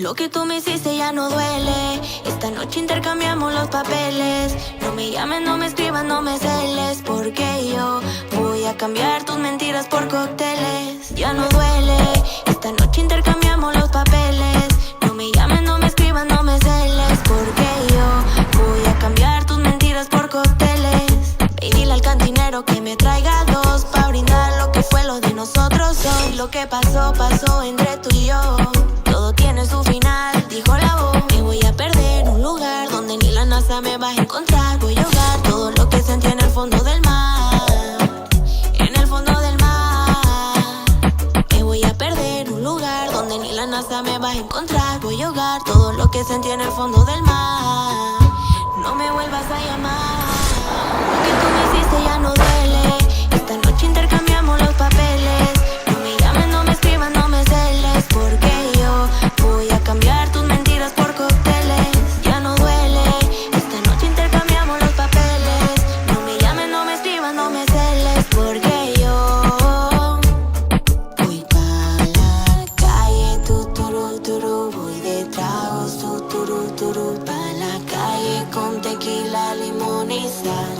Lo que tú me hiciste ya no duele. Esta noche intercambiamos los papeles. No me llames, no me escribas, no me celes, porque yo voy a cambiar tus mentiras por cócteles. Ya no duele. Esta noche intercambiamos los papeles. No me llames, no me escribas, no me celes, porque yo voy a cambiar tus mentiras por cócteles. Ve y dile al cantinero que me traiga dos, pa' brindar lo que fue lo de nosotros dos. Lo que pasó, pasó entre tú y yo. Todo tiene su final, dijo la voz. Me voy a perder en un lugar donde ni la NASA me va a encontrar. Voy a ahogar todo lo que sentí en el fondo del mar. En el fondo del mar. Me voy a perder en un lugar donde ni la NASA me va a encontrar. Voy a ahogar todo lo que sentí en el fondo del mar. No me vuelvas a llamar. Lo que tú me hiciste ya no duele. Esta noche intercambiamos los papeles. No me llames, no me escribas, no me celes, porque yo voy a cambiar tus mentiras por cócteles. Ya no duele. Esta noche intercambiamos los papeles. No me llames, no me escribas, no me celes, porque yo voy pa' la calle, tuturu, turu. Voy de tragos, tuturu, turu. Pa' la calle con tequila, limón y sal.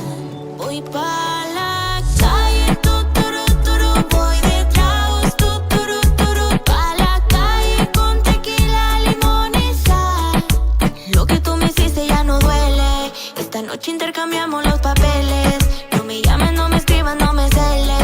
Voy pa' la calle, tuturu, turu. Voy de tragos, tuturu, turu. Pa' la calle con tequila, limón y sal. Lo que tú me hiciste ya no duele. Esta noche intercambiamos los papeles. No me llames, no me escribas, no me celes.